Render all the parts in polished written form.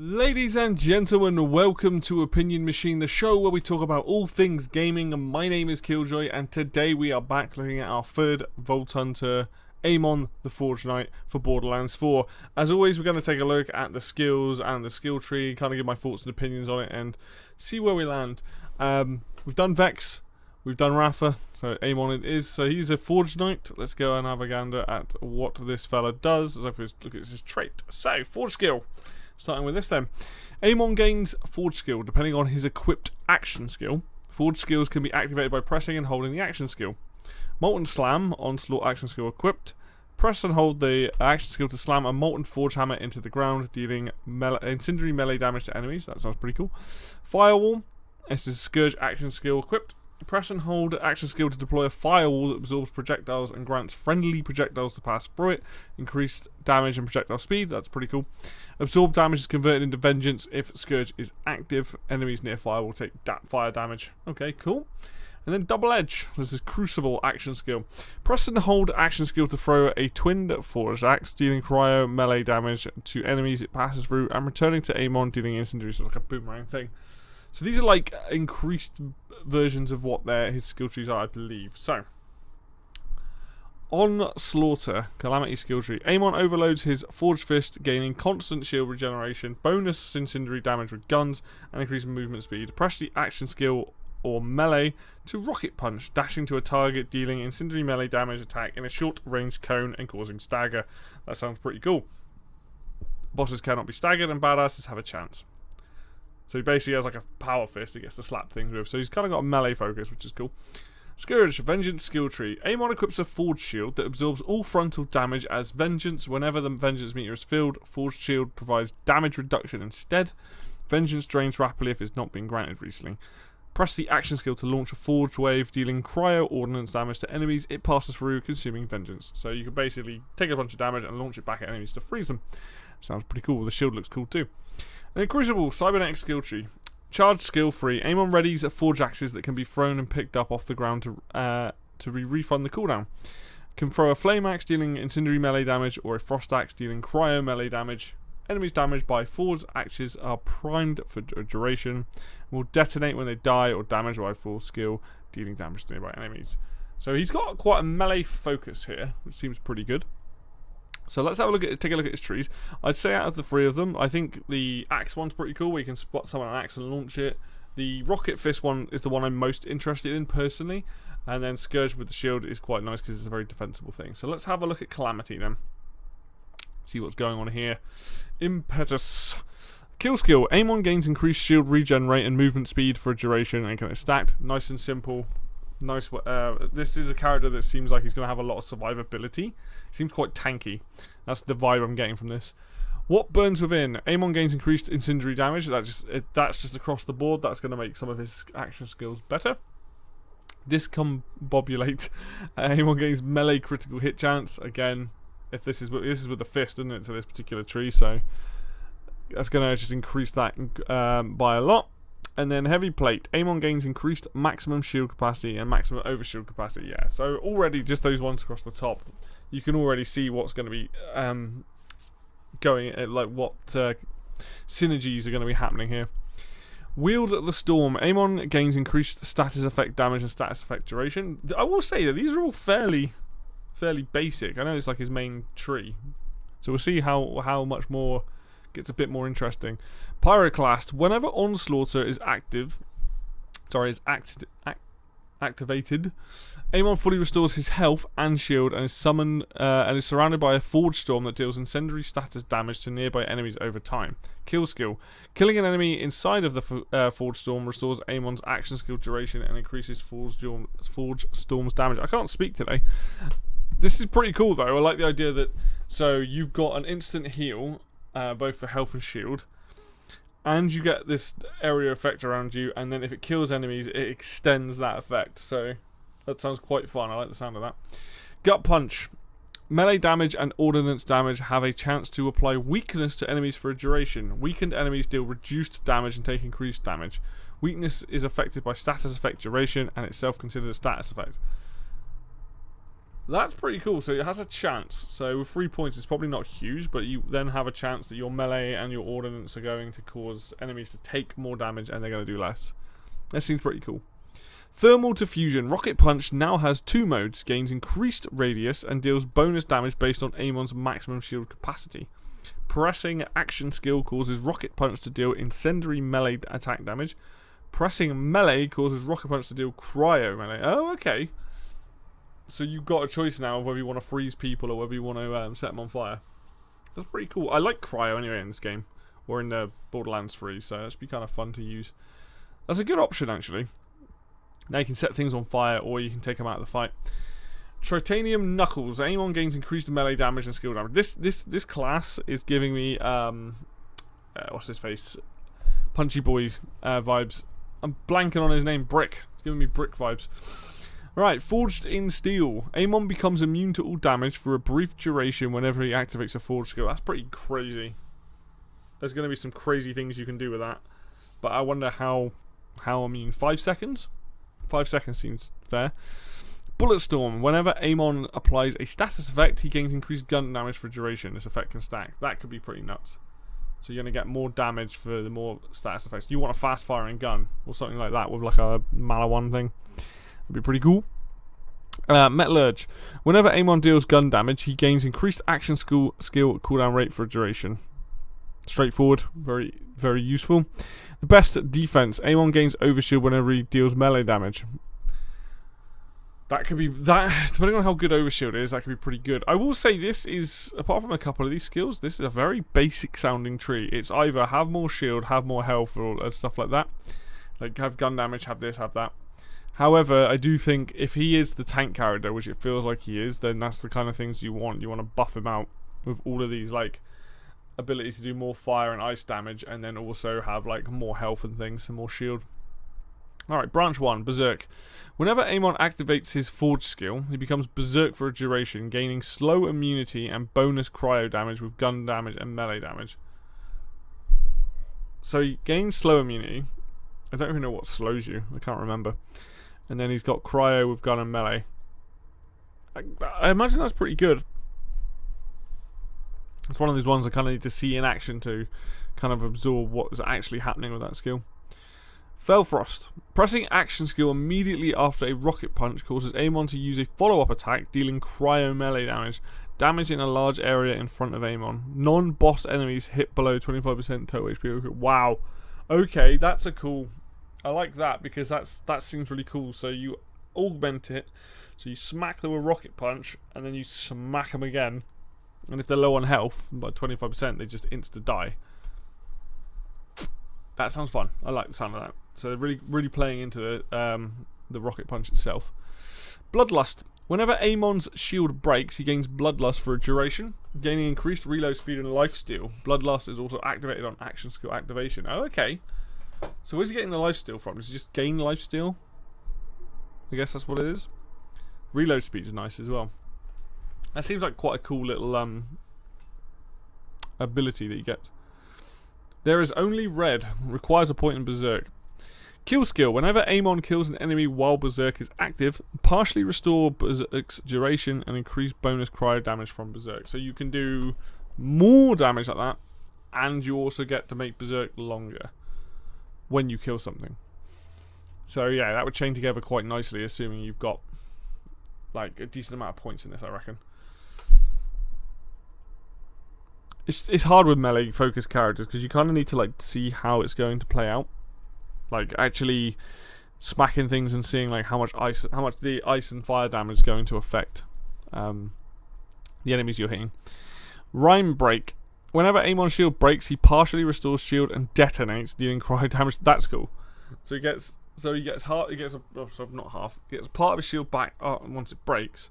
Ladies and gentlemen, welcome to Opinion Machine, the show where we talk about all things gaming. My name is Killjoy, and today we are back looking at our third Vault Hunter, Amon the Forge Knight, for Borderlands 4. As always, we're going to take a look at the skills and the skill tree, kind of give my thoughts and opinions on it, and see where we land. We've done Vex, we've done Rafa, so Amon it is. So he's a Forge Knight. Let's go and have a gander at what this fella does. Let's look at his trait. So, Forge skill. Starting with this then. Amon gains Forge skill depending on his equipped action skill. Forge skills can be activated by pressing and holding the action skill. Molten Slam, onslaught action skill equipped. Press and hold the action skill to slam a molten forge hammer into the ground, dealing incendiary melee damage to enemies. That sounds pretty cool. Firewall, this is Scourge action skill equipped. Press and hold action skill to deploy a firewall that absorbs projectiles and grants friendly projectiles to pass through it. Increased damage and projectile speed, that's pretty cool. Absorb damage is converted into vengeance if Scourge is active. Enemies near fire will take fire damage. Okay, cool. And then Double Edge, this is Crucible action skill. Press and hold action skill to throw a twinned forged axe, dealing cryo melee damage to enemies it passes through, and returning to Amon, dealing incendiary, so it's like a boomerang thing. So these are like increased versions of what his skill trees are, I believe. So, on Slaughter, Calamity skill tree. Amon overloads his Forged Fist, gaining constant shield regeneration, bonus incendiary damage with guns, and increased movement speed. Press the action skill or melee to Rocket Punch, dashing to a target, dealing incendiary melee damage attack in a short range cone and causing stagger. That sounds pretty cool. Bosses cannot be staggered and badasses have a chance. So he basically has like a power fist he gets to slap things with. So he's kind of got a melee focus, which is cool. Scourge, Vengeance skill tree. Amon equips a Forge Shield that absorbs all frontal damage as Vengeance. Whenever the Vengeance meter is filled, Forged Shield provides damage reduction instead. Vengeance drains rapidly if it's not been granted recently. Press the action skill to launch a Forge Wave, dealing cryo ordnance damage to enemies it passes through, consuming Vengeance. So you can basically take a bunch of damage and launch it back at enemies to freeze them. Sounds pretty cool. The shield looks cool too. And then Crucible, Cybernetic skill tree. Charge skill free. Amon readies forge axes that can be thrown and picked up off the ground to refund the cooldown. Can throw a flame axe dealing incendiary melee damage or a frost axe dealing cryo melee damage. Enemies damaged by forged axes are primed for a duration. Will detonate when they die or damaged by full skill, dealing damage to nearby enemies. So he's got quite a melee focus here, which seems pretty good. So let's have a take a look at his trees. I'd say out of the three of them, I think the axe one's pretty cool, where you can spot someone on an axe and launch it. The rocket fist one is the one I'm most interested in personally, and then Scourge with the shield is quite nice because it's a very defensible thing. So let's have a look at Calamity then. See what's going on here. Impetus. Kill skill. Amon gains increased shield regen rate and movement speed for a duration and can be stacked. Nice and simple. Nice. This is a character that seems like he's going to have a lot of survivability. Seems quite tanky. That's the vibe I'm getting from this. What burns within? Amon gains increased incendiary damage. That's just across the board. That's going to make some of his action skills better. Discombobulate. Amon gains melee critical hit chance. Again, if this is with the fist, isn't it, to this particular tree? So that's going to just increase that by a lot. And then Heavy Plate. Amon gains increased maximum shield capacity and maximum overshield capacity. Yeah, so already just those ones across the top, you can already see what's going to be going, like what synergies are going to be happening here. Wield the Storm. Amon gains increased status effect damage and status effect duration. I will say that these are all fairly basic. I know it's like his main tree, so we'll see how much more gets a bit more interesting. Pyroclast. Whenever Onslaughter is activated, Amon fully restores his health and shield and is summoned and is surrounded by a Forge Storm that deals incendiary status damage to nearby enemies over time. Kill skill. Killing an enemy inside of the Forge Storm restores Amon's action skill duration and increases Forge Storm's damage. I can't speak today. This is pretty cool though. I like the idea that so you've got an instant heal, both for health and shield, and you get this area effect around you, and then if it kills enemies, it extends that effect. So that sounds quite fun. I like the sound of that. Gut Punch. Melee damage and ordnance damage have a chance to apply weakness to enemies for a duration. Weakened enemies deal reduced damage and take increased damage. Weakness is affected by status effect duration and itself considered a status effect. That's pretty cool. So it has a chance. So with 3 points, it's probably not huge, but you then have a chance that your melee and your ordnance are going to cause enemies to take more damage, and they're going to do less. That seems pretty cool. Thermal Diffusion. Rocket Punch now has 2 modes, gains increased radius, and deals bonus damage based on Amon's maximum shield capacity. Pressing Action Skill causes Rocket Punch to deal incendiary melee attack damage. Pressing Melee causes Rocket Punch to deal cryo melee. Oh, okay. So you've got a choice now of whether you want to freeze people or whether you want to set them on fire. That's pretty cool. I like cryo anyway in this game, or in the Borderlands 3, so that should be kind of fun to use. That's a good option, actually. Now you can set things on fire, or you can take them out of the fight. Tritanium Knuckles. Amon gains increased melee damage and skill damage. This class is giving me what's his face? Punchy Boy vibes. I'm blanking on his name. Brick. It's giving me Brick vibes. Right, Forged in Steel. Amon becomes immune to all damage for a brief duration whenever he activates a Forged skill. That's pretty crazy. There's going to be some crazy things you can do with that. But I wonder how immune. 5 seconds? 5 seconds seems fair. Bulletstorm. Whenever Amon applies a status effect, he gains increased gun damage for duration. This effect can stack. That could be pretty nuts. So you're going to get more damage for the more status effects. You want a fast firing gun or something like that with like a Malawan thing. That'd be pretty cool. Metallurge. Whenever Amon deals gun damage, he gains increased action skill cooldown rate for a duration. Straightforward. Very, very useful. The best defense. Amon gains overshield whenever he deals melee damage. That could be, depending on how good overshield is, that could be pretty good. I will say this is, apart from a couple of these skills, this is a very basic sounding tree. It's either have more shield, have more health, or stuff like that. Like have gun damage, have this, have that. However, I do think if he is the tank character, which it feels like he is, then that's the kind of things you want. You want to buff him out with all of these like abilities to do more fire and ice damage, and then also have like more health and things and more shield. Alright, branch 1, Berserk. Whenever Amon activates his Forge skill, he becomes Berserk for a duration, gaining slow immunity and bonus cryo damage with gun damage and melee damage. So he gains slow immunity. I don't even know what slows you. I can't remember. And then he's got cryo with gun and melee. I imagine that's pretty good. It's one of those ones I kind of need to see in action to kind of absorb what is actually happening with that skill. Fellfrost. Pressing action skill immediately after a rocket punch causes Amon to use a follow-up attack, dealing cryo melee damage. Damage in a large area in front of Amon. Non-boss enemies hit below 25% total HP. Wow. Okay, that's a cool... I like that because that seems really cool. So you augment it. So you smack them with rocket punch, and then you smack them again. And if they're low on health, by 25%, they just insta-die. That sounds fun. I like the sound of that. So they're really playing into the rocket punch itself. Bloodlust. Whenever Amon's shield breaks, he gains Bloodlust for a duration, gaining increased reload speed and lifesteal. Bloodlust is also activated on action skill activation. Oh, okay. So where's he getting the lifesteal from? Does he just gain lifesteal? I guess that's what it is. Reload speed is nice as well. That seems like quite a cool little ability that you get. There is only red. Requires a point in Berserk. Kill skill. Whenever Amon kills an enemy while Berserk is active, partially restore Berserk's duration and increase bonus cryo damage from Berserk. So you can do more damage like that, and you also get to make Berserk longer when you kill something. So yeah, that would chain together quite nicely, assuming you've got like a decent amount of points in this, I reckon. It's hard with melee focused characters because you kind of need to like see how it's going to play out, like actually smacking things and seeing like how much the ice and fire damage is going to affect the enemies you're hitting. Rhyme break. Whenever Amon's shield breaks, he partially restores shield and detonates, dealing cryo damage. That's cool. So he gets part of his shield back once it breaks,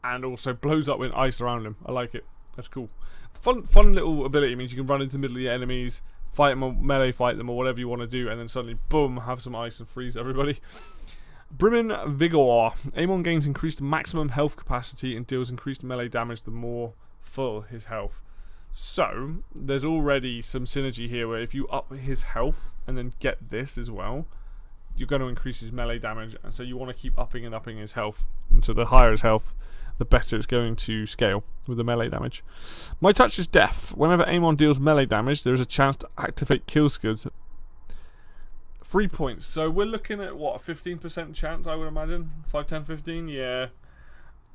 and also blows up with ice around him. I like it. That's cool. Fun little ability. Means you can run into the middle of the enemies, fight them or melee fight them or whatever you want to do, and then suddenly boom, have some ice and freeze everybody. Brimmin Vigor. Amon gains increased maximum health capacity and deals increased melee damage the more full his health. So there's already some synergy here where if you up his health and then get this as well, you're going to increase his melee damage, and so you want to keep upping and upping his health, and so the higher his health, the better it's going to scale with the melee damage. My touch is deaf. Whenever Amon deals melee damage, there is a chance to activate kill skills. 3 points. So we're looking at what, a 15% chance, I would imagine. 5, 10, 15. Yeah,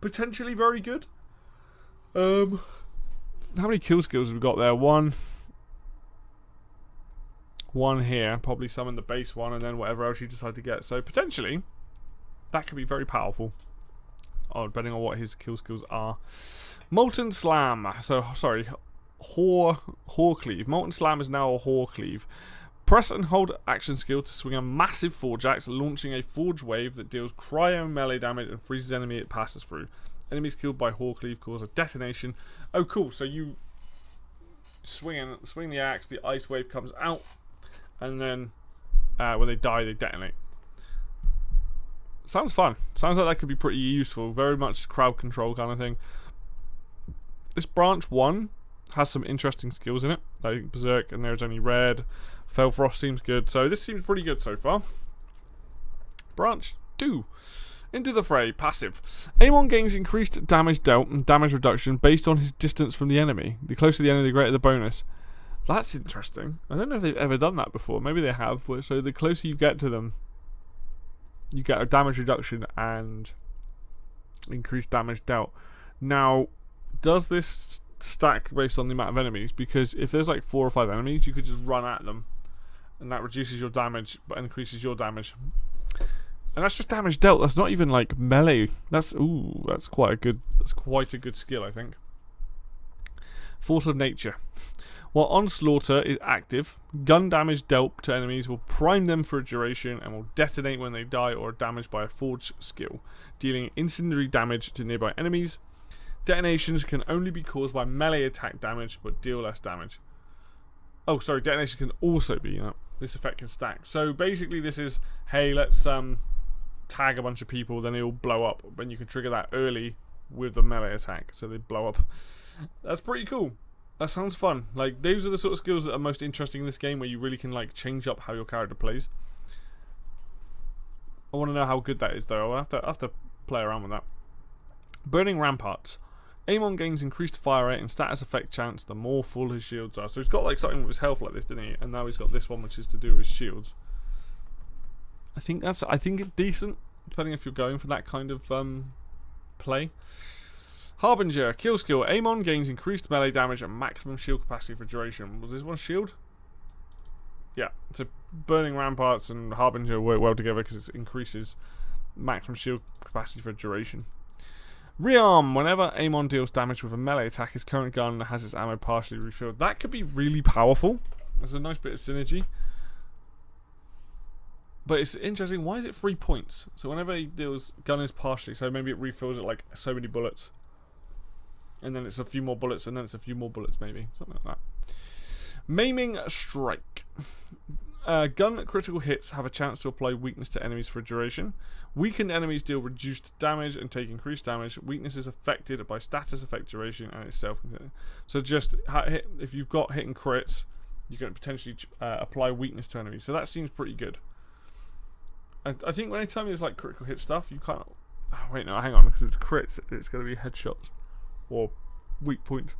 potentially very good. How many kill skills have we got there? One here, probably some in the base one, and then whatever else you decide to get. So potentially that could be very powerful. Oh, depending on what his kill skills are. Molten Slam. So, sorry. Whore Cleave. Molten Slam is now a Whore Cleave. Press and hold action skill to swing a massive Forge Axe, launching a Forge Wave that deals cryo melee damage and freezes enemy it passes through. Enemies killed by Whore Cleave cause a detonation. Oh, cool. So you swing the axe, the ice wave comes out, and then when they die, they detonate. Sounds fun. Sounds like that could be pretty useful. Very much crowd control kind of thing. This branch 1 has some interesting skills in it. Like Berserk, and there's only red. Felfrost seems good. So this seems pretty good so far. Branch 2. Into the fray. Passive. Amon gains increased damage dealt and damage reduction based on his distance from the enemy. The closer the enemy, the greater the bonus. That's interesting. I don't know if they've ever done that before. Maybe they have. So the closer you get to them, you get a damage reduction and increased damage dealt. Now, does this stack based on the amount of enemies? Because if there's like 4 or 5 enemies, you could just run at them, and that reduces your damage but increases your damage. And that's just damage dealt. That's not even like melee. That's quite a good skill, I think. Force of Nature. While Onslaughter is active, gun damage dealt to enemies will prime them for a duration and will detonate when they die or are damaged by a Forge skill, dealing incendiary damage to nearby enemies. Detonations can only be caused by melee attack damage, but deal less damage. Oh, sorry, detonation can also be, this effect can stack. So basically this is, hey, let's tag a bunch of people, then they all blow up, and you can trigger that early with the melee attack, so they blow up. That's pretty cool. That sounds fun. Like, those are the sort of skills that are most interesting in this game, where you really can like change up how your character plays. I want to know how good that is, though. I'll have to play around with that. Burning Ramparts. Amon gains increased fire rate and status effect chance the more full his shields are. So he's got like something with his health like this, didn't he? And now he's got this one, which is to do with his shields. I think it's decent, depending if you're going for that kind of play. Harbinger, kill skill. Amon gains increased melee damage and maximum shield capacity for duration. Was this one shield? Yeah, so Burning Ramparts and Harbinger work well together because it increases maximum shield capacity for duration. Rearm. Whenever Amon deals damage with a melee attack, his current gun has its ammo partially refilled. That could be really powerful. There's a nice bit of synergy. But it's interesting, why is it 3 points? So whenever he deals, gun is partially, so maybe it refills it like so many bullets. And then it's a few more bullets, and then it's a few more bullets maybe. Something like that. Maiming Strike. Gun critical hits have a chance to apply weakness to enemies for a duration. Weakened enemies deal reduced damage and take increased damage. Weakness is affected by status effect duration and itself. So just if you've got hit and crits, you can potentially apply weakness to enemies. So that seems pretty good. I think anytime there's like critical hit stuff, you can't. Oh, wait, no, hang on, because it's crits. It's going to be headshots or weak points.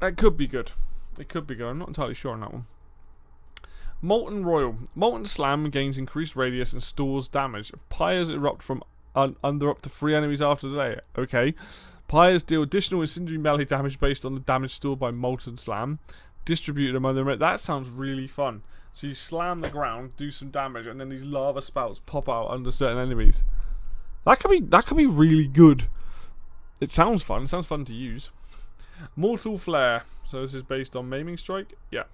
That could be good. It could be good. I'm not entirely sure on that one. Molten Royal. Molten Slam gains increased radius and stores damage. Pyres erupt from under up to 3 enemies after the day. Okay. Pyres deal additional incendiary melee damage based on the damage stored by Molten Slam, distributed among them. That sounds really fun. So you slam the ground, do some damage, and then these lava spouts pop out under certain enemies. That could be really good. It sounds fun. It sounds fun to use. Mortal Flare. So this is based on Maiming Strike? Yeah.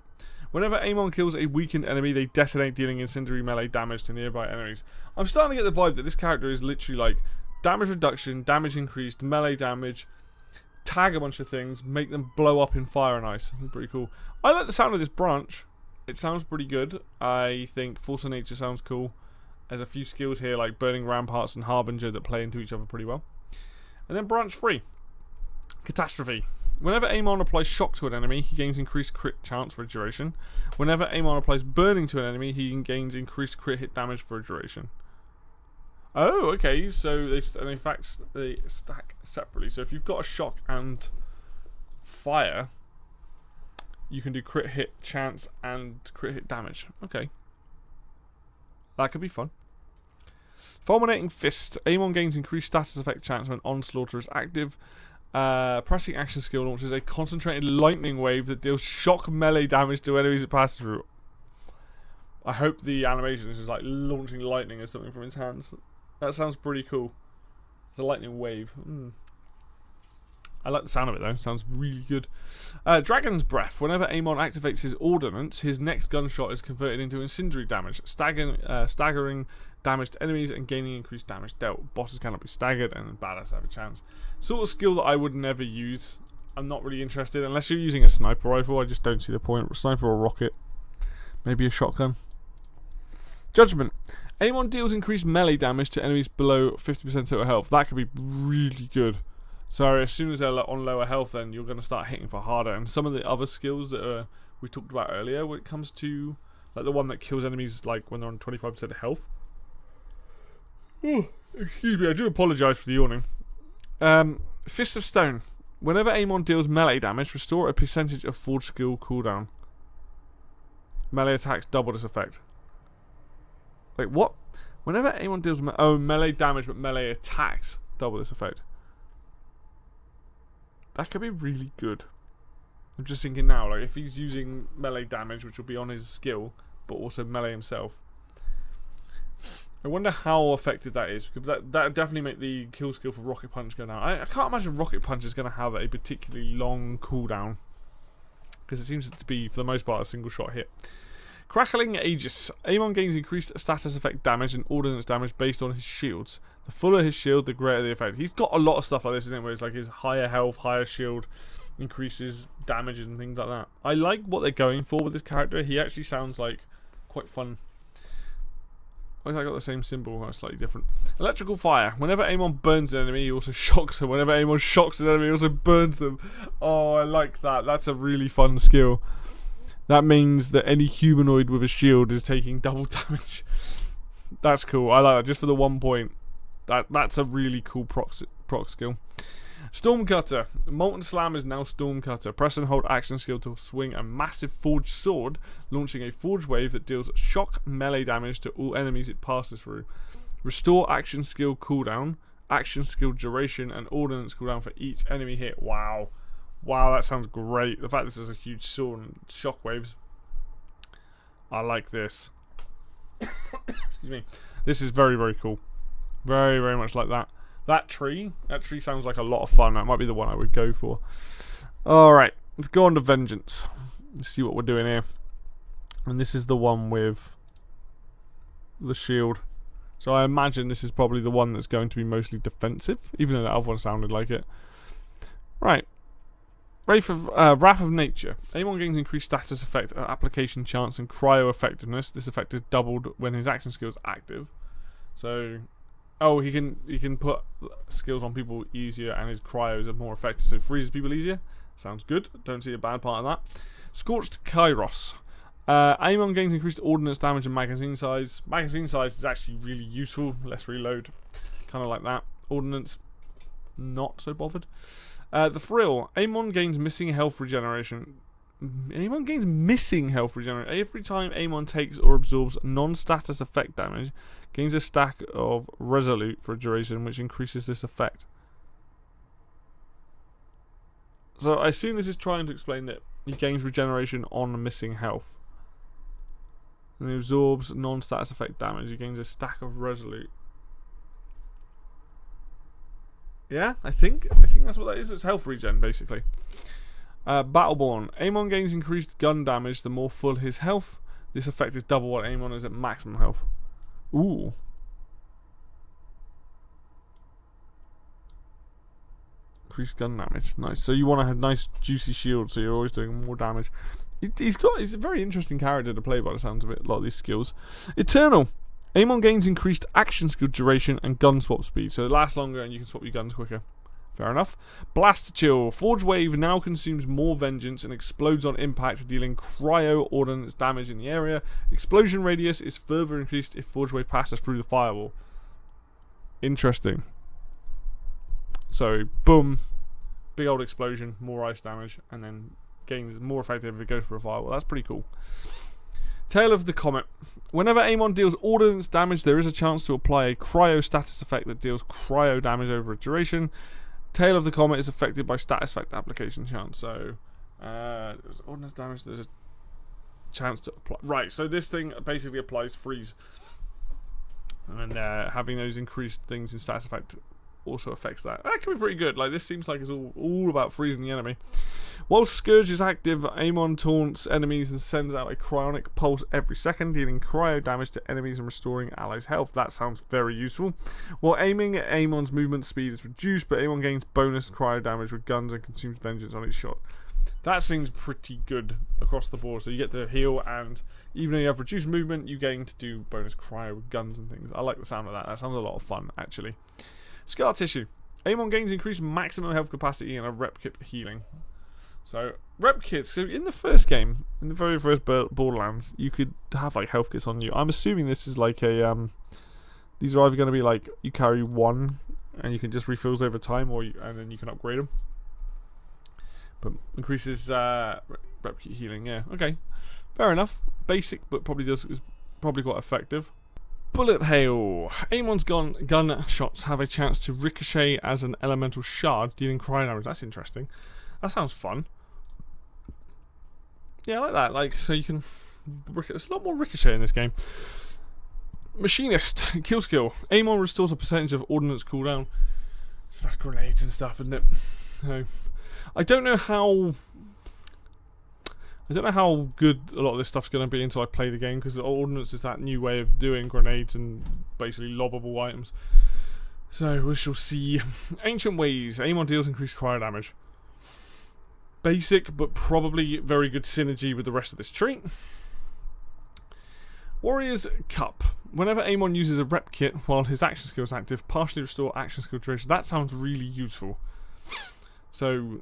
Whenever Amon kills a weakened enemy, they detonate, dealing incendiary melee damage to nearby enemies. I'm starting to get the vibe that this character is literally like damage reduction, damage increased, melee damage, tag a bunch of things, make them blow up in fire and ice. That's pretty cool. I like the sound of this branch. It sounds pretty good. I think Force of Nature sounds cool. There's a few skills here like Burning Ramparts and Harbinger that play into each other pretty well. And then branch 3. Catastrophe. Whenever Amon applies shock to an enemy, he gains increased crit chance for a duration. Whenever Amon applies burning to an enemy, he gains increased crit hit damage for a duration. Oh, okay. So they stack separately. So if you've got a shock and fire, you can do crit hit chance and crit hit damage. Okay, that could be fun. Fulminating Fist. Amon gains increased status effect chance when Onslaughter is active. Pressing action skill launches a concentrated lightning wave that deals shock melee damage to enemies it passes through. I hope the animation is like launching lightning or something from his hands. That sounds pretty cool. It's a lightning wave. I like the sound of it though. Sounds really good. Dragon's Breath. Whenever Amon activates his ordnance, his next gunshot is converted into incendiary damage, staggering damage to enemies and gaining increased damage dealt. Bosses cannot be staggered and badass have a chance. Sort of skill that I would never use. I'm not really interested unless you're using a sniper rifle. I just don't see the point. Sniper or rocket. Maybe a shotgun. Judgment. Amon deals increased melee damage to enemies below 50% total health. That could be really good. So as soon as they're on lower health, then you're going to start hitting for harder. And some of the other skills that we talked about earlier, when it comes to like the one that kills enemies like when they're on 25% health. Oh, excuse me, I do apologise for the yawning. Fist of Stone. Whenever Amon deals melee damage, restore a percentage of forge skill cooldown. Melee attacks double this effect. Wait, what? Whenever Amon deals melee damage, but melee attacks double this effect. That could be really good. I'm just thinking now, like if he's using melee damage, which will be on his skill, but also melee himself. I wonder how effective that is, because that would definitely make the kill skill for Rocket Punch go down. I can't imagine Rocket Punch is going to have a particularly long cooldown, because it seems to be, for the most part, a single shot hit. Crackling Aegis. Amon gains increased status effect damage and ordnance damage based on his shields. The fuller his shield, the greater the effect. He's got a lot of stuff like this, isn't it? Where it's like his higher health, higher shield, increases damages and things like that. I like what they're going for with this character. He actually sounds like quite fun. Why have I got the same symbol? Oh, slightly different. Electrical Fire. Whenever Amon burns an enemy, he also shocks them. Whenever Amon shocks an enemy, he also burns them. Oh, I like that. That's a really fun skill. That means that any humanoid with a shield is taking double damage. That's cool. I like that. Just for the 1 point. That's a really cool proc skill. Stormcutter. Molten Slam is now Stormcutter. Press and hold action skill to swing a massive forged sword, launching a forge wave that deals shock melee damage to all enemies it passes through. Restore action skill cooldown, action skill duration, and ordnance cooldown for each enemy hit. Wow. Wow, that sounds great. The fact this is a huge sword and shockwaves. I like this. Excuse me. This is very, very cool. Very, very much like that. That tree sounds like a lot of fun. That might be the one I would go for. Alright, let's go on to Vengeance. Let's see what we're doing here. And this is the one with the shield. So I imagine this is probably the one that's going to be mostly defensive, even though that other one sounded like it. Right. Wrath of Nature. Amon gains increased status effect, application chance, and cryo effectiveness. This effect is doubled when his action skill is active. So, he can put skills on people easier, and his cryos are more effective, so it freezes people easier. Sounds good. Don't see a bad part of that. Scorched Kairos. Amon gains increased ordnance damage and magazine size. Magazine size is actually really useful. Less reload. Kind of like that. Ordnance, not so bothered. The Thrill. Amon gains missing health regeneration. Amon gains missing health regeneration. Every time Amon takes or absorbs non-status effect damage, gains a stack of Resolute for a duration, which increases this effect. So I assume this is trying to explain that he gains regeneration on missing health. And he absorbs non-status effect damage. He gains a stack of Resolute. Yeah, I think that's what that is. It's health regen, basically. Battleborn. Amon gains increased gun damage the more full his health. This effect is double what Amon is at maximum health. Ooh. Increased gun damage. Nice. So you want to have nice juicy shields, so you're always doing more damage. He's a very interesting character to play by the sounds of it. A lot of these skills. Eternal. Amon gains increased action skill duration and gun swap speed, so it lasts longer and you can swap your guns quicker. Fair enough. Blast Chill. Forge Wave now consumes more vengeance and explodes on impact, dealing cryo ordnance damage in the area. Explosion radius is further increased if Forge Wave passes through the firewall. Interesting. So, boom. Big old explosion, more ice damage, and then gains more effective if it goes for a fireball. That's pretty cool. Tail of the Comet. Whenever Amon deals ordnance damage, there is a chance to apply a cryo status effect that deals cryo damage over a duration. Tail of the Comet is affected by status effect application chance. So, there's ordnance damage, there's a chance to apply. Right, so this thing basically applies freeze. And having those increased things in status effect also affects that. That can be pretty good. Like, this seems like it's all about freezing the enemy. While Scourge is active, Amon taunts enemies and sends out a cryonic pulse every second, dealing cryo damage to enemies and restoring allies' health. That sounds very useful. While aiming, Amon's movement speed is reduced, but Amon gains bonus cryo damage with guns and consumes vengeance on each shot. That seems pretty good across the board. So you get to heal, and even though you have reduced movement, you gain to do bonus cryo with guns and things. I like the sound of that. That sounds a lot of fun, actually. Scar Tissue. Amon gains increased maximum health capacity and a rep kit for healing. So, rep kits. So, in the first game, in the very first Borderlands, you could have, like, health kits on you. I'm assuming this is like a, these are either going to be, like, you carry one, and you can just refill over time, or and then you can upgrade them. But increases, rep kit healing, yeah. Okay. Fair enough. Basic, but is probably quite effective. Bullet Hail. Amon's gun shots have a chance to ricochet as an elemental shard, dealing cryo damage. That's interesting. That sounds fun. Yeah, I like that. Like, so you can... There's a lot more ricochet in this game. Machinist. Kill skill. Amon restores a percentage of ordnance cooldown. So that's grenades and stuff, isn't it? So, I don't know how good a lot of this stuff's going to be until I play the game, because the ordnance is that new way of doing grenades and basically lobbable items. So we shall see. Ancient Ways. Amon deals increased cryo damage. Basic, but probably very good synergy with the rest of this tree. Warrior's Cup. Whenever Amon uses a rep kit while his action skill is active, partially restore action skill duration. That sounds really useful. So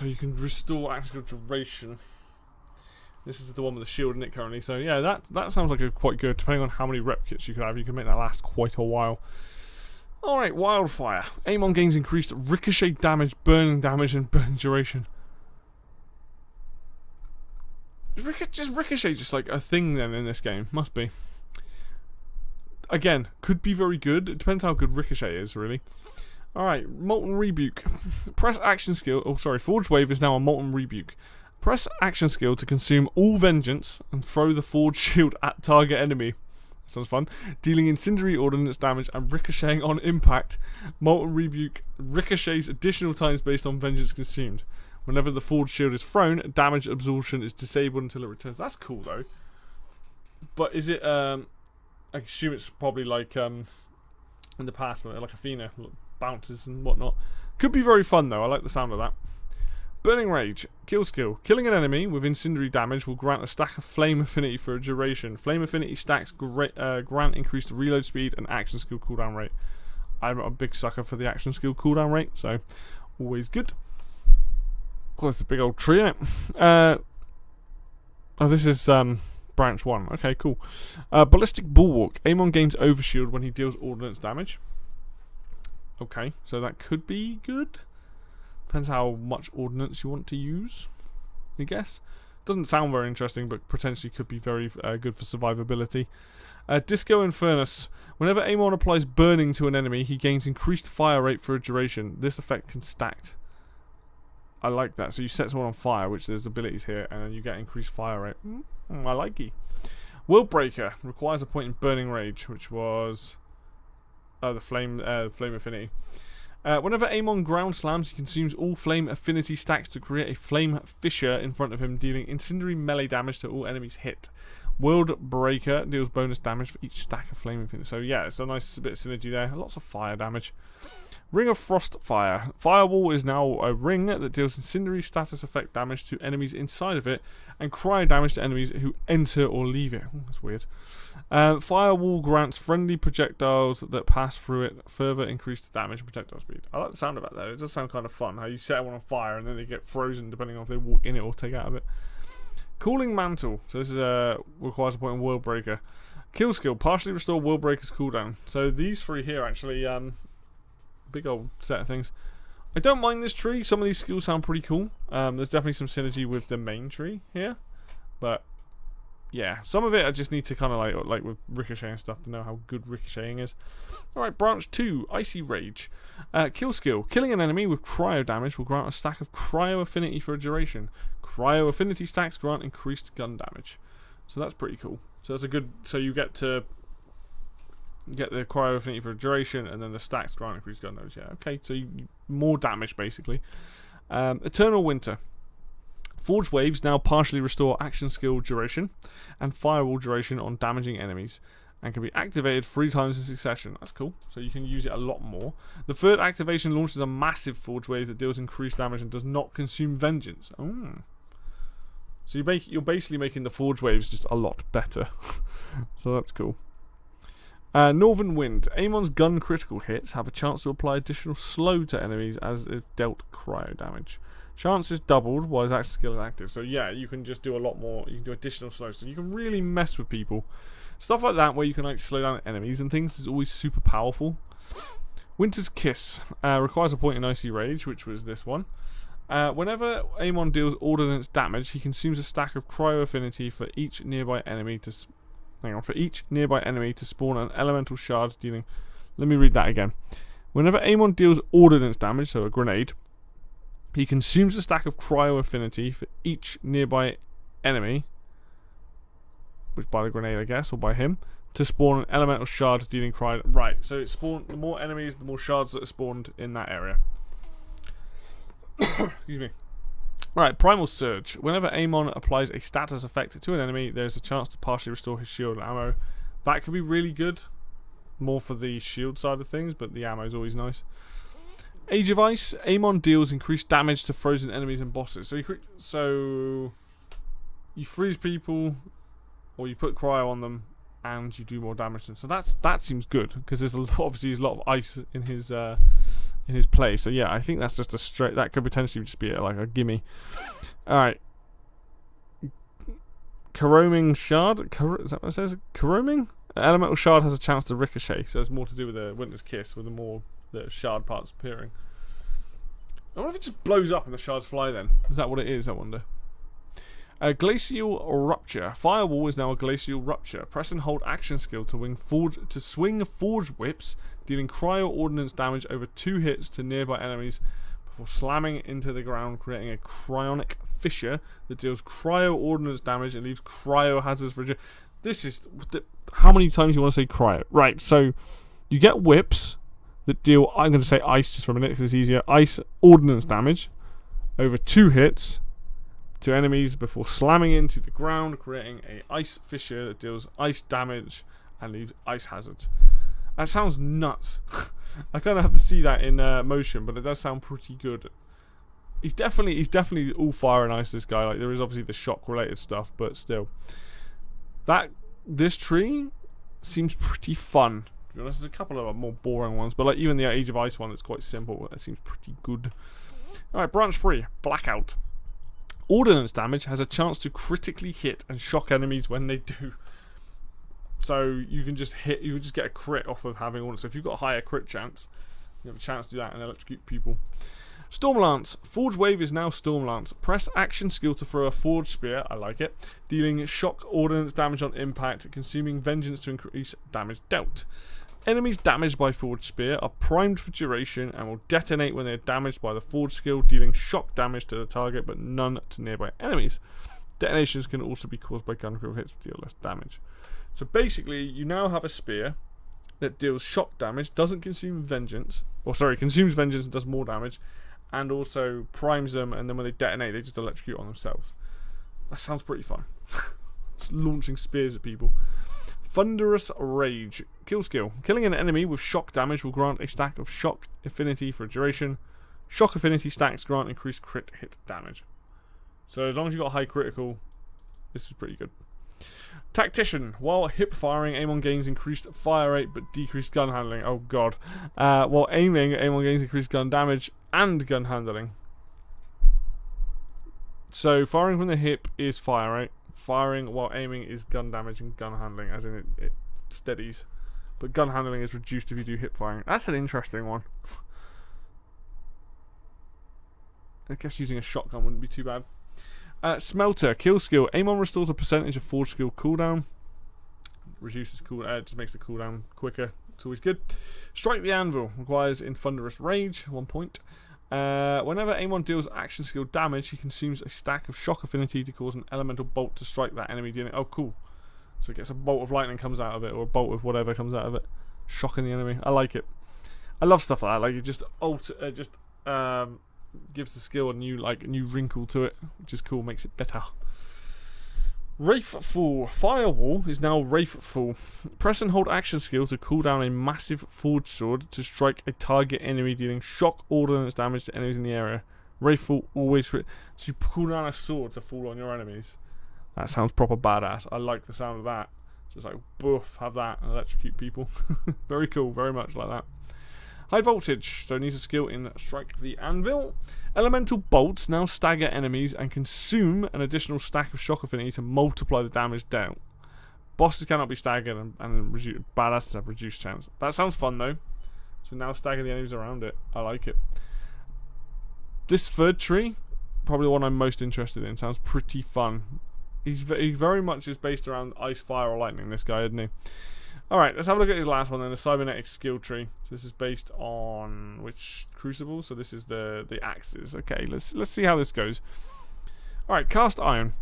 you can restore action skill duration. This is the one with the shield in it currently. So yeah, that sounds like quite good. Depending on how many rep kits you can have, you can make that last quite a while. Alright, Wildfire. Amon gains increased ricochet damage, burning damage, and burning duration. Is ricochet just like a thing then in this game? Must be. Again, could be very good. It depends how good ricochet is, really. Alright, Molten Rebuke. Press action skill. Oh, sorry. Forged Wave is now a Molten Rebuke. Press action skill to consume all vengeance and throw the forged shield at target enemy. Sounds fun. Dealing incendiary ordnance damage and ricocheting on impact. Molten Rebuke ricochets additional times based on vengeance consumed. Whenever the forged shield is thrown, damage absorption is disabled until it returns. That's cool though. But is it? I assume it's probably like in the past, like Athena. Bounces and whatnot. Could be very fun though. I like the sound of that. Burning Rage. Kill skill. Killing an enemy with incendiary damage will grant a stack of flame affinity for a duration. Flame affinity stacks grant increased reload speed and action skill cooldown rate. I'm a big sucker for the action skill cooldown rate, so always good. Of course, it's a big old tree, isn't it? Oh, this is branch 1. Okay, cool. Ballistic Bulwark. Amon gains overshield when he deals ordnance damage. Okay, so that could be good. Depends how much ordnance you want to use, I guess. Doesn't sound very interesting, but potentially could be very good for survivability. Disco Infernus. Whenever Amon applies burning to an enemy, he gains increased fire rate for a duration. This effect can stack. I like that. So you set someone on fire, which there's abilities here, and then you get increased fire rate. I like it. Worldbreaker. Requires a point in Burning Rage, which was... the flame affinity. Whenever Amon ground slams, he consumes all flame affinity stacks to create a flame fissure in front of him, dealing incendiary melee damage to all enemies hit. World Breaker deals bonus damage for each stack of flame affinity. So yeah, it's a nice bit of synergy there. Lots of fire damage. Ring of Frost Fire. Firewall is now a ring that deals incendiary status effect damage to enemies inside of it, and cryo damage to enemies who enter or leave it. Ooh, that's weird. Firewall grants friendly projectiles that pass through it further increased damage and projectile speed. I like the sound of that though. It does sound kind of fun. How you set one on fire and then they get frozen depending on if they walk in it or take out of it. Cooling Mantle. So this is requires a point in Worldbreaker. Kill skill, partially restore Will Breaker's cooldown. So these three here actually, big old set of things. I don't mind this tree. Some of these skills sound pretty cool. There's definitely some synergy with the main tree here, but yeah, some of it I just need to kind of like with ricocheting stuff to know how good ricocheting is. Alright, branch 2, Icy Rage. Kill skill. Killing an enemy with cryo damage will grant a stack of cryo affinity for a duration. Cryo affinity stacks grant increased gun damage. So that's pretty cool. So that's a good, so you get to get the cryo affinity for a duration, and then the stacks grant increased gun damage. Yeah, okay, so more damage basically. Eternal Winter. Forge Waves now partially restore action skill duration and firewall duration on damaging enemies, and can be activated 3 times in succession. That's cool. So you can use it a lot more. The third activation launches a massive Forge Wave that deals increased damage and does not consume vengeance. Oh. So you're basically making the Forge Waves just a lot better. So that's cool. Northern Wind. Amon's gun critical hits have a chance to apply additional slow to enemies as if dealt cryo damage. Chance is doubled while his action skill is active. So yeah, you can just do a lot more. You can do additional slow. So you can really mess with people. Stuff like that where you can like slow down enemies and things is always super powerful. Winter's Kiss requires a point in Icy Rage, which was this one. Whenever Amon deals ordnance damage, he consumes a stack of cryo affinity for each nearby enemy to spawn an elemental shard dealing. Let me read that again. Whenever Amon deals ordnance damage, so a grenade, he consumes a stack of cryo affinity for each nearby enemy, which by the grenade I guess, or by him, to spawn an elemental shard dealing cryo. Right, so it's spawned. The more enemies, the more shards that are spawned in that area. Excuse me. Alright, Primal Surge. Whenever Amon applies a status effect to an enemy, there's a chance to partially restore his shield and ammo. That could be really good. More for the shield side of things, but the ammo is always nice. Age of Ice. Amon deals increased damage to frozen enemies and bosses. So you freeze people, or you put cryo on them, and you do more damage to them. So that seems good, because there's obviously a lot of ice in his play. So yeah, I think that's just a straight. That could potentially just be like a gimme. All right. Corroming Shard. Is that what it says? Corroming? Elemental Shard has a chance to ricochet. So it's more to do with the Winter's Kiss, with the shard parts appearing. I wonder if it just blows up and the shards fly then. Is that what it is, I wonder? Glacial Rupture. Firewall is now a Glacial Rupture. Press and hold action skill to swing Forge Whips, dealing cryo ordnance damage over 2 hits to nearby enemies before slamming into the ground, creating a cryonic fissure that deals cryo ordnance damage and leaves cryo hazards for... This is... How many times you want to say cryo? Right, so you get whips that deal... I'm going to say ice just for a minute because it's easier. Ice ordnance damage over 2 hits to enemies before slamming into the ground, creating a ice fissure that deals ice damage and leaves ice hazards. That sounds nuts. I kind of have to see that in motion, but it does sound pretty good. He's definitely all fire and ice, this guy. Like, there is obviously the shock related stuff, but still, this tree seems pretty fun. To be honest, there's a couple of more boring ones, but like even the Age of Ice one that's quite simple, that seems pretty good. All right, branch 3, Blackout. Ordnance damage has a chance to critically hit and shock enemies when they do. So you can just get a crit off of having ordnance. So if you've got a higher crit chance, you have a chance to do that and electrocute people. Stormlance. Forge Wave is now Stormlance. Press action skill to throw a Forge Spear, I like it, dealing shock ordnance damage on impact, consuming vengeance to increase damage dealt. Enemies damaged by Forge Spear are primed for duration and will detonate when they are damaged by the Forge skill, dealing shock damage to the target but none to nearby enemies. Detonations can also be caused by gun critical hits, which deal less damage. So basically, you now have a spear that deals shock damage, doesn't consume vengeance, consumes vengeance and does more damage, and also primes them, and then when they detonate, they just electrocute on themselves. That sounds pretty fun. Just launching spears at people. Thunderous Rage. Kill skill. Killing an enemy with shock damage will grant a stack of shock affinity for a duration. Shock affinity stacks grant increased crit hit damage. So as long as you got high critical, this is pretty good. Tactician. While hip firing, Amon gains increased fire rate but decreased gun handling. Oh god. While aiming, Amon gains increased gun damage and gun handling. So firing from the hip is fire rate. Firing while aiming is gun damage and gun handling, as in it steadies. But gun handling is reduced if you do hip firing. That's an interesting one. I guess using a shotgun wouldn't be too bad. Smelter, kill skill. Amon restores a percentage of forge skill cooldown. Reduces just makes the cooldown quicker. It's always good. Strike the Anvil requires in Thunderous Rage, 1 point. Whenever Amon deals action skill damage, he consumes a stack of shock affinity to cause an elemental bolt to strike that enemy dealing. Oh, cool. So it gets a bolt of lightning comes out of it, or a bolt of whatever comes out of it, shocking the enemy. I like it. I love stuff like that. Like it just gives the skill a new wrinkle to it, which is cool. Makes it better. Wraithful. Firewall is now Wraithful. Press and hold action skill to cool down a massive forged sword to strike a target enemy, dealing shock ordnance damage to enemies in the area. Wraithful always. So you cool down a sword to fall on your enemies. That sounds proper badass. I like the sound of that. Just like, boof, have that, and electrocute people. Very cool, very much like that. High voltage, so it needs a skill in Strike the Anvil. Elemental bolts now stagger enemies and consume an additional stack of shock affinity to multiply the damage dealt. Bosses cannot be staggered and badasses have reduced chance. That sounds fun though. So now stagger the enemies around it. I like it. This third tree, probably the one I'm most interested in. Sounds pretty fun. He very much is based around ice, fire, or lightning, this guy, isn't he? Alright, let's have a look at his last one then, the cybernetic skill tree. So this is based on which crucible? So this is the axes. Okay, let's see how this goes. Alright, cast iron.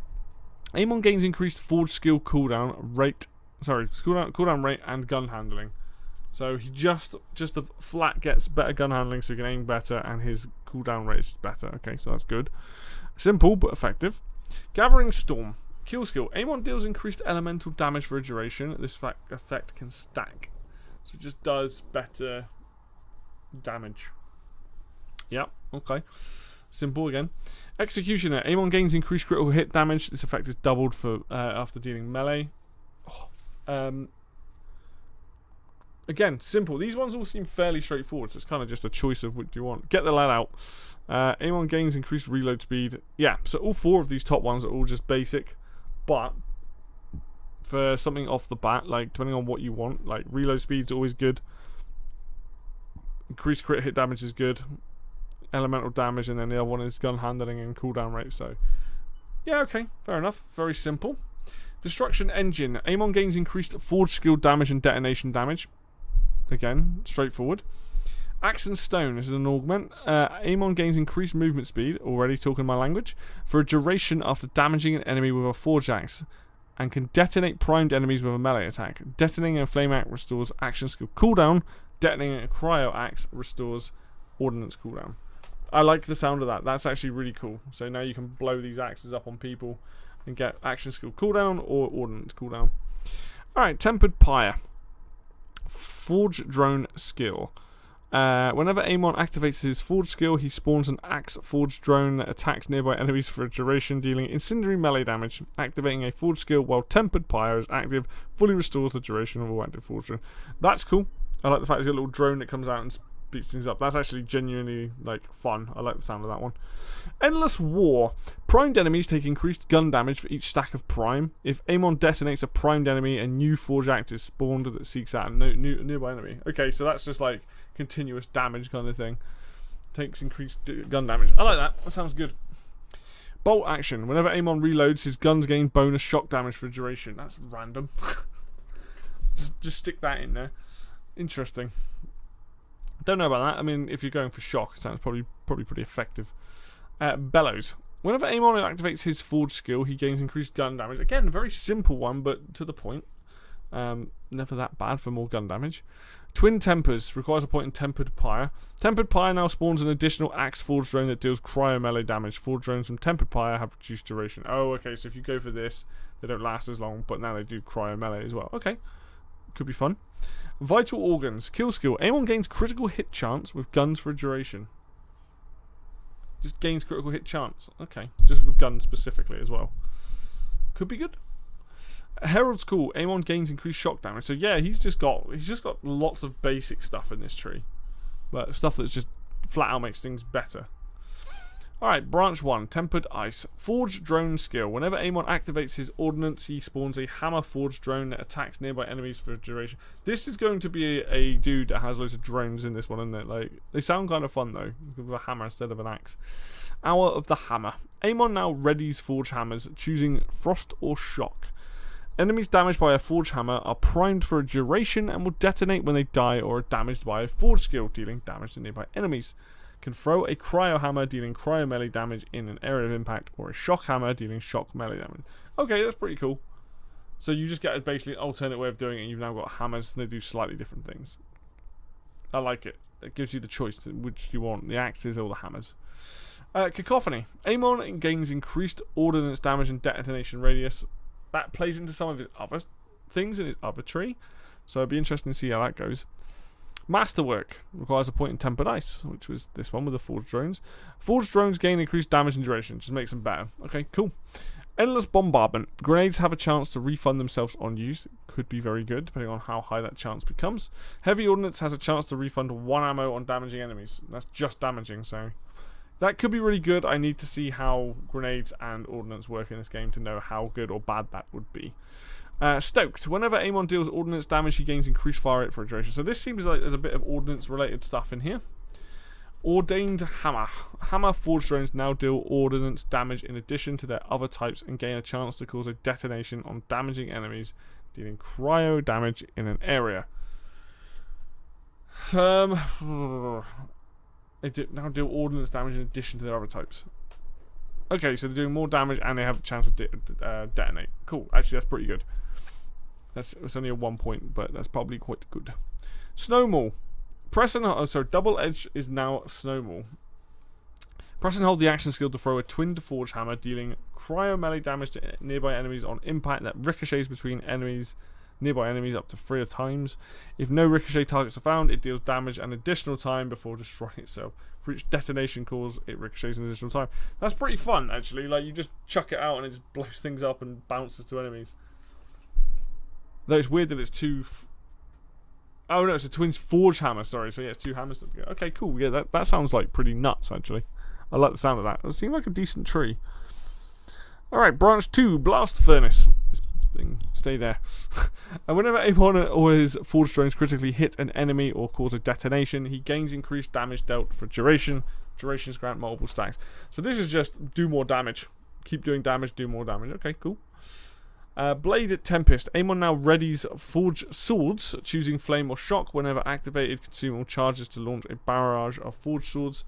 Amon gains increased forge skill cooldown rate. Sorry, cooldown rate and gun handling. So he just the flat gets better gun handling, so he can aim better, and his cooldown rate is better. Okay, so that's good. Simple but effective. Gathering Storm. Kill skill. Amon deals increased elemental damage for a duration. This effect can stack. So it just does better damage. Yep, okay. Simple again. Executioner. Amon gains increased critical hit damage. This effect is doubled for after dealing melee. Again, simple. These ones all seem fairly straightforward, so it's kind of just a choice of what you want. Get the lad out. Amon gains increased reload speed. Yeah, so all 4 of these top ones are all just basic. But for something off the bat, like depending on what you want, like reload speed is always good. Increased crit hit damage is good. Elemental damage, and then the other one is gun handling and cooldown rate. So yeah, okay, fair enough. Very simple. Destruction engine. Amon gains increased forge skill damage and detonation damage. Again, straightforward. Axe and Stone. This is an augment. Amon gains increased movement speed, already talking my language, for a duration after damaging an enemy with a forged axe, and can detonate primed enemies with a melee attack. Detonating a flame axe restores action skill cooldown. Detonating a cryo axe restores ordnance cooldown. I like the sound of that. That's actually really cool. So now you can blow these axes up on people and get action skill cooldown or ordnance cooldown. Alright, Tempered Pyre. Forge Drone skill. Whenever Amon activates his forge skill, he spawns an axe forge drone that attacks nearby enemies for a duration, dealing incendiary melee damage. Activating a forge skill while Tempered Pyre is active fully restores the duration of all active forge drone. That's cool. I like the fact he's got a little drone that comes out and speeds things up. That's actually genuinely like fun. I like the sound of that one. Endless War. Primed enemies take increased gun damage for each stack of prime. If Amon detonates a primed enemy, a new forge act is spawned that seeks out a nearby enemy. Okay, so that's just like continuous damage kind of thing. Takes increased gun damage. I like that. That sounds good. Bolt action. Whenever Amon reloads, his guns gain bonus shock damage for a duration. That's random. just stick that in there. Interesting. Don't know about that. I mean, if you're going for shock, it sounds probably pretty effective. Bellows. Whenever Amon activates his forge skill, he gains increased gun damage. Again, a very simple one, but to the point. Never that bad for more gun damage. Twin Tempers. Requires a point in Tempered Pyre. Tempered Pyre now spawns an additional axe forge drone that deals cryo melee damage. Forge drones from Tempered Pyre have reduced duration. Oh, okay, so if you go for this, they don't last as long, but now they do cryo melee as well. Okay. Could be fun. Vital Organs. Kill skill. Amon gains critical hit chance with guns for a duration. Just gains critical hit chance. Okay. Just with guns specifically as well. Could be good. Herald's Call. Amon gains increased shock damage. So yeah, he's just got lots of basic stuff in this tree. But stuff that's just flat out makes things better. Alright, branch 1, Tempered Ice. Forge Drone skill. Whenever Amon activates his ordnance, he spawns a hammer forged drone that attacks nearby enemies for a duration. This is going to be a dude that has loads of drones in this one, isn't it? Like, they sound kind of fun though, with a hammer instead of an axe. Hour of the Hammer. Amon now readies forge hammers, choosing Frost or Shock. Enemies damaged by a forge hammer are primed for a duration and will detonate when they die or are damaged by a forge skill, dealing damage to nearby enemies. Can throw a cryo hammer, dealing cryo melee damage in an area of impact, or a shock hammer, dealing shock melee damage. Okay, that's pretty cool. So you just get a basically alternate way of doing it, and you've now got hammers, and they do slightly different things. I like it. It gives you the choice to which you want, the axes or the hammers. Cacophony. Amon gains increased ordnance damage and detonation radius. That plays into some of his other things in his other tree, so it'd be interesting to see how that goes. Masterwork requires a point in Tempered Ice, which was this one with the Forged Drones. Forged Drones gain increased damage and duration, just makes them better. Okay, cool. Endless Bombardment. Grenades have a chance to refund themselves on use. Could be very good, depending on how high that chance becomes. Heavy Ordnance has a chance to refund 1 ammo on damaging enemies. That's just damaging, so that could be really good. I need to see how grenades and ordnance work in this game to know how good or bad that would be. Stoked. Whenever Amon deals ordnance damage, he gains increased fire rate for a duration. So this seems like there's a bit of ordnance related stuff in here. Ordained Hammer. Hammer forged drones now deal ordnance damage in addition to their other types and gain a chance to cause a detonation on damaging enemies, dealing cryo damage in an area. They now deal ordnance damage in addition to their other types. Okay, so they're doing more damage and they have a chance to detonate. Cool. Actually, that's pretty good. It's only a 1 point, but that's probably quite good. Snowball. Press and double edge is now Snowball. Press and hold the action skill to throw a twinned forge hammer, dealing cryo melee damage to nearby enemies on impact that ricochets between nearby enemies up to 3 times. If no ricochet targets are found, it deals damage an additional time before destroying itself. For each detonation cause, it ricochets an additional time. That's pretty fun, actually. Like, you just chuck it out and it just blows things up and bounces to enemies. Though it's weird that it's two... Oh no, it's a twin forge hammer, sorry. So yeah, it's 2 hammers together. Okay, cool. Yeah, that sounds like pretty nuts, actually. I like the sound of that. It seems like a decent tree. Alright, branch 2, Blast Furnace. This thing, stay there. And whenever Amon or his forged drones critically hit an enemy or cause a detonation, he gains increased damage dealt for duration. Durations grant multiple stacks. So this is just do more damage. Keep doing damage, do more damage. Okay, cool. Blade Tempest. Amon now readies forged swords, choosing flame or shock. Whenever activated, consume all charges to launch a barrage of forged swords.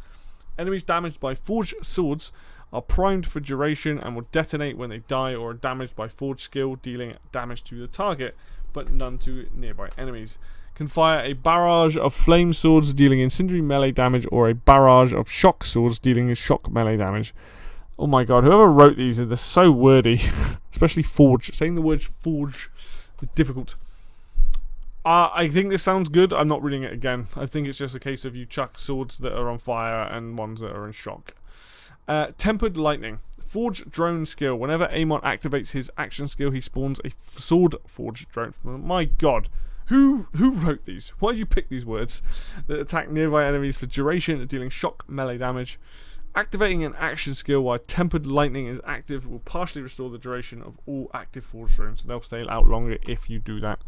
Enemies damaged by forged swords are primed for duration and will detonate when they die or are damaged by forged skill, dealing damage to the target, but none to nearby enemies. Can fire a barrage of flame swords, dealing incendiary melee damage, or a barrage of shock swords, dealing shock melee damage. Oh my god, whoever wrote these, they're so wordy. Especially forge. Saying the word forge is difficult. I think this sounds good. I'm not reading it again. I think it's just a case of you chuck swords that are on fire and ones that are in shock. Tempered Lightning. Forge Drone skill. Whenever Amon activates his action skill, he spawns a sword forged drone. My god. Who wrote these? Why did you pick these words? That attack nearby enemies for duration, dealing shock melee damage. Activating an action skill while Tempered Lightning is active will partially restore the duration of all active forged drones. So they'll stay out longer if you do that.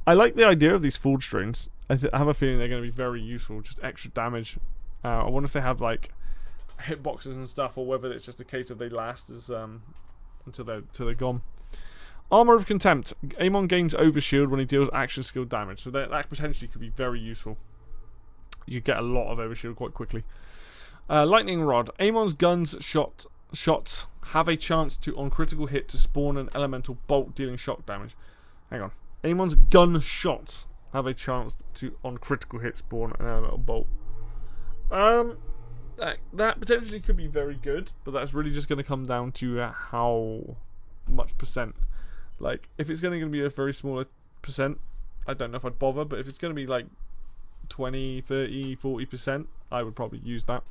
I like the idea of these forged drones. I have a feeling they're going to be very useful. Just extra damage. I wonder if they have like hitboxes and stuff, or whether it's just a case of they last as until they're gone. Armor of Contempt. Amon gains overshield when he deals action skill damage. So that potentially could be very useful. You get a lot of overshield quite quickly. Lightning Rod. Amon's guns shots have a chance to, on critical hit, to spawn an elemental bolt dealing shock damage. Hang on. Amon's gun shots have a chance to, on critical hit, spawn an elemental bolt. That potentially could be very good, but that's really just going to come down to how much percent. Like, if it's going to be a very small percent, I don't know if I'd bother, but if it's going to be like 20, 30, 40%, I would probably use that.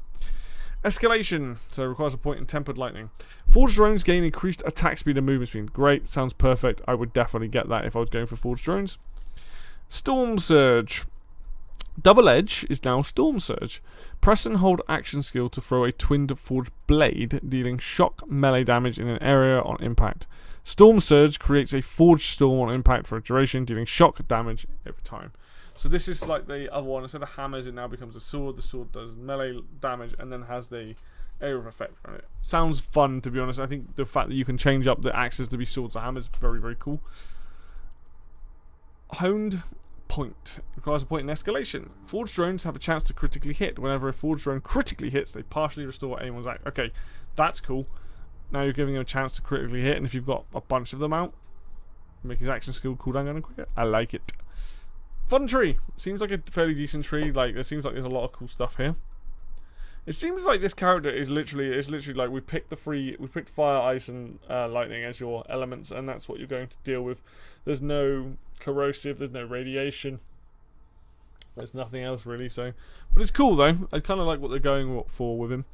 Escalation, so it requires a point in Tempered Lightning. Forged drones gain increased attack speed and movement speed. Great, sounds perfect. I would definitely get that if I was going for forged drones. Storm Surge. Double Edge is now Storm Surge. Press and hold action skill to throw a twinned forged blade, dealing shock melee damage in an area on impact. Storm Surge creates a forged storm on impact for a duration, dealing shock damage every time. So this is like the other one. Instead of hammers, it now becomes a sword. The sword does melee damage and then has the area of effect on it. Sounds fun, to be honest. I think the fact that you can change up the axes to be swords or hammers is very, very cool. Honed Point requires a point in escalation. Forged drones have a chance to critically hit. Whenever a forged drone critically hits, they partially restore anyone's act. Okay, that's cool. Now you're giving him a chance to critically hit, and if you've got a bunch of them out, make his action skill cooldown going quicker. I like it. Fun tree. Seems like a fairly decent tree. Like, there seems like there's a lot of cool stuff here. It seems like this character is literally like we picked fire, ice, and lightning as your elements, and that's what you're going to deal with. There's no corrosive, there's no radiation, there's nothing else really. So, but it's cool though. I kind of like what they're going for with him.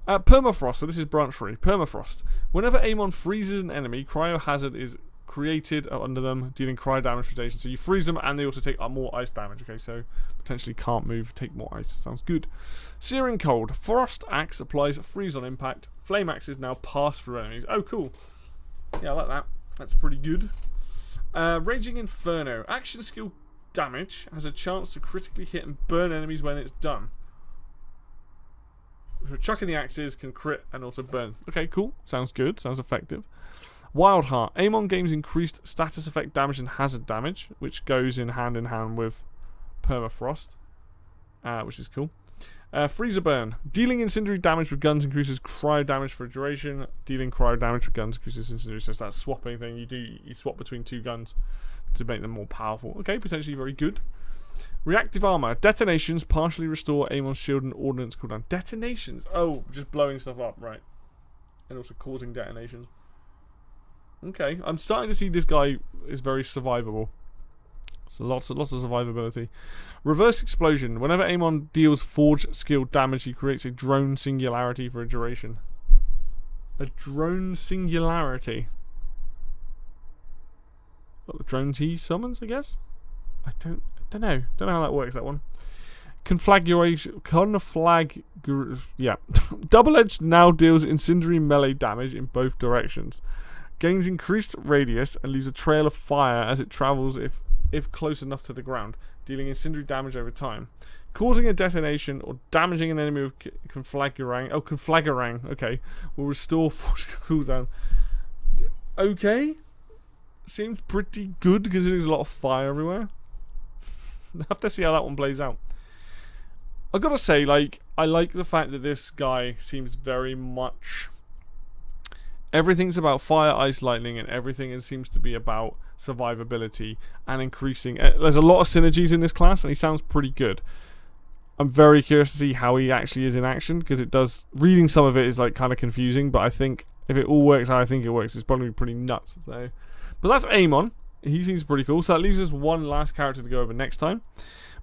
Permafrost. So this is branch 3. Permafrost. Whenever Amon freezes an enemy, cryo hazard is created under them, dealing cryo damage rotation. So you freeze them, and they also take more ice damage. Okay, so potentially can't move, take more ice. Sounds good. Searing Cold. Frost Axe applies freeze on impact. Flame Axes now pass through enemies. Oh, cool. Yeah, I like that. That's pretty good. Raging Inferno. Action skill damage has a chance to critically hit and burn enemies when it's done. Chucking the axes can crit and also burn. Okay, cool. Sounds good. Sounds effective. Wild Heart. Amon gains increased status effect damage and hazard damage, which goes in hand with Permafrost, which is cool. Freezer Burn. Dealing incendiary damage with guns increases cryo damage for a duration. Dealing cryo damage with guns increases incendiary. So it's that swapping thing. You swap between two guns to make them more powerful. Okay, potentially very good. Reactive Armor. Detonations partially restore Amon's shield and ordnance cooldown. Detonations? Oh, just blowing stuff up, right. And also causing detonations. Okay, I'm starting to see this guy is very survivable. So lots of survivability. Reverse Explosion. Whenever Amon deals forge skill damage, he creates a drone singularity for a duration. A drone singularity. What, the drones he summons, I guess? I don't know. Don't know how that works, that one. Yeah. Double Edge now deals incendiary melee damage in both directions. Gains increased radius and leaves a trail of fire as it travels if close enough to the ground, dealing incendiary damage over time. Causing a detonation or damaging an enemy with conflagrang. Oh, conflagrang. Okay. Will restore force cooldown. Okay. Seems pretty good because there's a lot of fire everywhere. I'll have to see how that one plays out. I've got to say, like, I like the fact that this guy seems very much... Everything's about fire, ice, lightning, and everything seems to be about survivability and increasing... There's a lot of synergies in this class, and he sounds pretty good. I'm very curious to see how he actually is in action, because it does... Reading some of it is, like, kind of confusing, but I think if it all works how I think it works, it's probably pretty nuts. So, but that's Amon. He seems pretty cool. So that leaves us one last character to go over next time.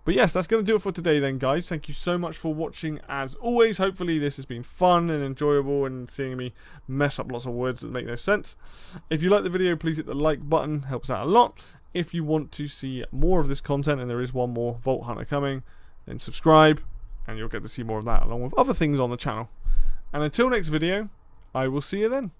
But yes, that's going to do it for today then, guys. Thank you so much for watching. As always, hopefully this has been fun and enjoyable and seeing me mess up lots of words that make no sense. If you like the video, please hit the like button. Helps out a lot. If you want to see more of this content, and there is one more Vault Hunter coming, then subscribe and you'll get to see more of that along with other things on the channel. And until next video, I will see you then.